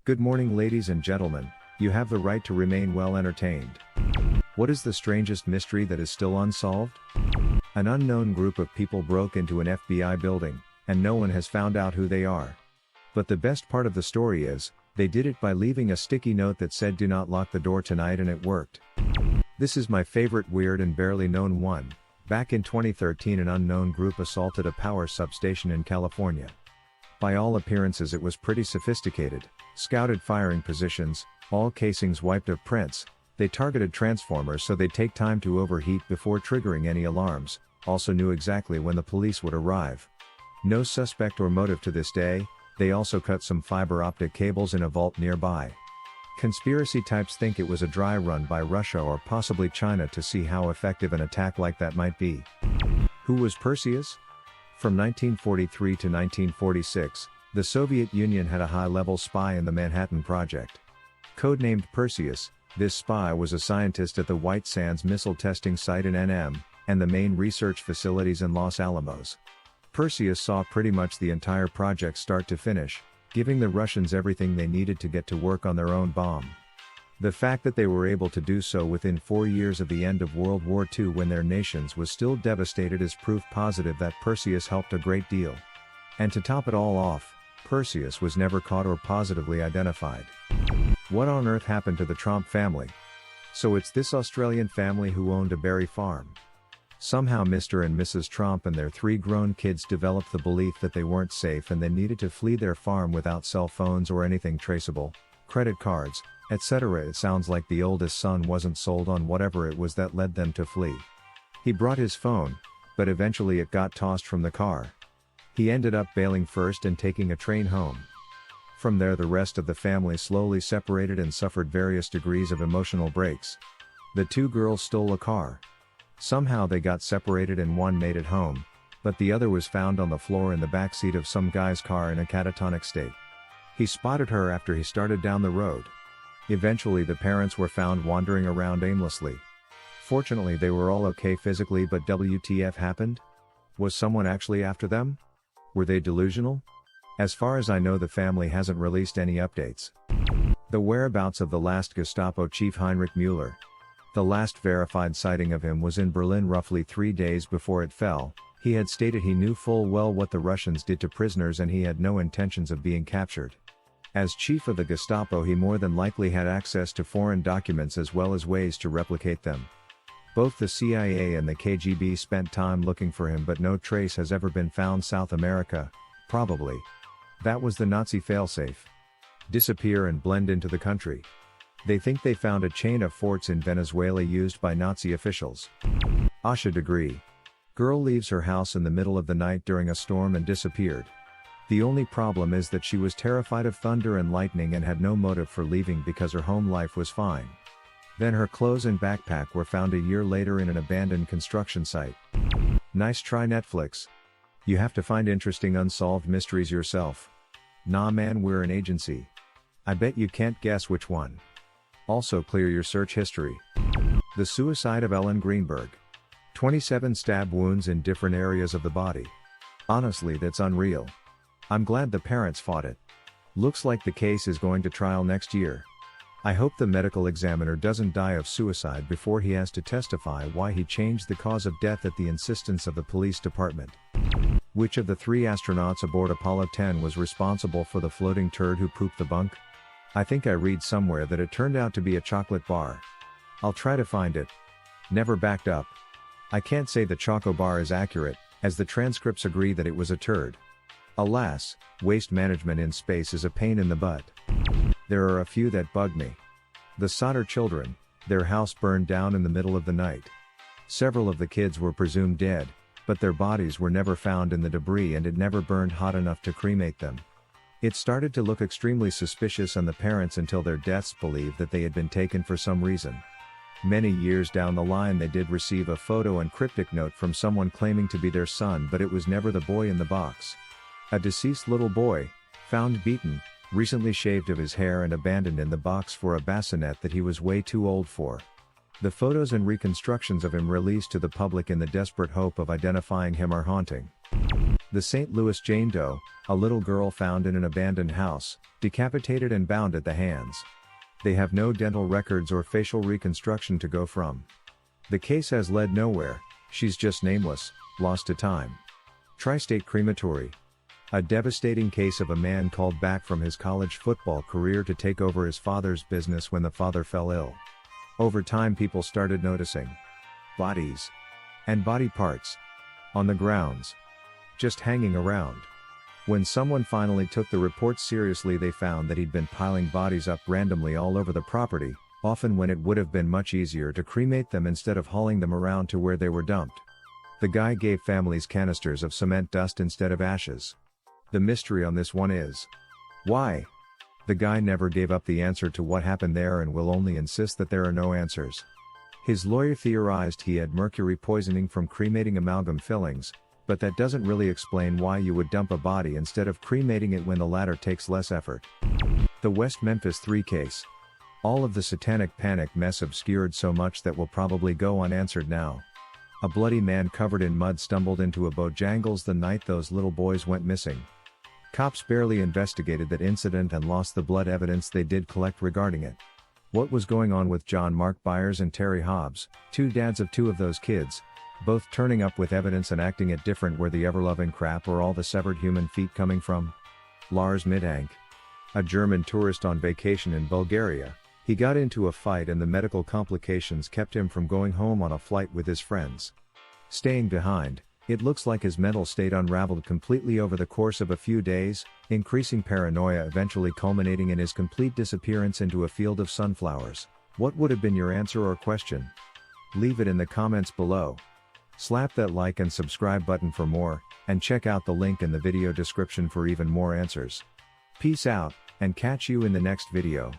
Good morning, ladies and gentlemen. You have the right to remain well entertained. What is the strangest mystery that is still unsolved? An unknown group of people broke into an FBI building, and no one has found out who they are. But the best part of the story is, they did it by leaving a sticky note that said "Do not lock the door tonight," and it worked. This is my favorite weird and barely known one. Back in 2013, an unknown group assaulted a power substation in California. By all appearances it was pretty sophisticated, scouted firing positions, all casings wiped of prints, they targeted transformers so they'd take time to overheat before triggering any alarms, also knew exactly when the police would arrive. No suspect or motive to this day, they also cut some fiber optic cables in a vault nearby. Conspiracy types think it was a dry run by Russia or possibly China to see how effective an attack like that might be. Who was Perseus? From 1943 to 1946, the Soviet Union had a high-level spy in the Manhattan Project. Codenamed Perseus, this spy was a scientist at the White Sands missile testing site in NM, and the main research facilities in Los Alamos. Perseus saw pretty much the entire project start to finish, giving the Russians everything they needed to get to work on their own bomb. The fact that they were able to do so within 4 years of the end of World War II when their nations was still devastated is proof positive that Perseus helped a great deal. And to top it all off, Perseus was never caught or positively identified. What on earth happened to the Tromp family? So it's this Australian family who owned a berry farm. Somehow Mr. and Mrs. Tromp and their 3 grown kids developed the belief that they weren't safe and they needed to flee their farm without cell phones or anything traceable, credit cards, etc. It sounds like the oldest son wasn't sold on whatever it was that led them to flee. He brought his phone, but eventually it got tossed from the car. He ended up bailing first and taking a train home. From there the rest of the family slowly separated and suffered various degrees of emotional breaks. The 2 girls stole a car. Somehow they got separated and one made it home, but the other was found on the floor in the backseat of some guy's car in a catatonic state. He spotted her after he started down the road. Eventually the parents were found wandering around aimlessly. Fortunately they were all okay physically, but WTF happened? Was someone actually after them? Were they delusional? As far as I know the family hasn't released any updates. The whereabouts of the last Gestapo chief Heinrich Müller. The last verified sighting of him was in Berlin roughly 3 days before it fell. He had stated he knew full well what the Russians did to prisoners and he had no intentions of being captured. As chief of the Gestapo he more than likely had access to foreign documents as well as ways to replicate them. Both the CIA and the KGB spent time looking for him, but no trace has ever been found. South America, probably. That was the Nazi failsafe. Disappear and blend into the country. They think they found a chain of forts in Venezuela used by Nazi officials. Asha degree. Girl leaves her house in the middle of the night during a storm and disappeared. The only problem is that she was terrified of thunder and lightning and had no motive for leaving because her home life was fine. Then her clothes and backpack were found a year later in an abandoned construction site. Nice try, Netflix. You have to find interesting unsolved mysteries yourself. Nah man, we're an agency. I bet you can't guess which one. Also clear your search history. The suicide of Ellen Greenberg. 27 stab wounds in different areas of the body. Honestly, that's unreal. I'm glad the parents fought it. Looks like the case is going to trial next year. I hope the medical examiner doesn't die of suicide before he has to testify why he changed the cause of death at the insistence of the police department. Which of the 3 astronauts aboard Apollo 10 was responsible for the floating turd who pooped the bunk? I think I read somewhere that it turned out to be a chocolate bar. I'll try to find it. Never backed up. I can't say the Choco Bar is accurate, as the transcripts agree that it was a turd. Alas, waste management in space is a pain in the butt. There are a few that bug me. The Solder children, their house burned down in the middle of the night. Several of the kids were presumed dead, but their bodies were never found in the debris and it never burned hot enough to cremate them. It started to look extremely suspicious, and the parents until their deaths believed that they had been taken for some reason. Many years down the line they did receive a photo and cryptic note from someone claiming to be their son, but it was never the boy in the box. A deceased little boy, found beaten, recently shaved of his hair and abandoned in the box for a bassinet that he was way too old for. The photos and reconstructions of him released to the public in the desperate hope of identifying him are haunting. The St. Louis Jane Doe, a little girl found in an abandoned house, decapitated and bound at the hands. They have no dental records or facial reconstruction to go from. The case has led nowhere, she's just nameless, lost to time. Tri-State Crematory. A devastating case of a man called back from his college football career to take over his father's business when the father fell ill. Over time people started noticing bodies and body parts on the grounds, just hanging around. When someone finally took the reports seriously, they found that he'd been piling bodies up randomly all over the property, often when it would have been much easier to cremate them instead of hauling them around to where they were dumped. The guy gave families canisters of cement dust instead of ashes. The mystery on this one is why? The guy never gave up the answer to what happened there and will only insist that there are no answers. His lawyer theorized he had mercury poisoning from cremating amalgam fillings, but that doesn't really explain why you would dump a body instead of cremating it when the latter takes less effort. The West Memphis 3 case. All of the satanic panic mess obscured so much that will probably go unanswered now. A bloody man covered in mud stumbled into a Bojangles the night those little boys went missing. Cops barely investigated that incident and lost the blood evidence they did collect regarding it. What was going on with John Mark Byers and Terry Hobbs, 2 dads of 2 of those kids, both turning up with evidence and acting it different? Where the ever-loving crap or all the severed human feet coming from? Lars Middank. A German tourist on vacation in Bulgaria, he got into a fight and the medical complications kept him from going home on a flight with his friends. Staying behind, it looks like his mental state unraveled completely over the course of a few days, increasing paranoia eventually culminating in his complete disappearance into a field of sunflowers. What would have been your answer or question? Leave it in the comments below. Slap that like and subscribe button for more, and check out the link in the video description for even more answers. Peace out, and catch you in the next video.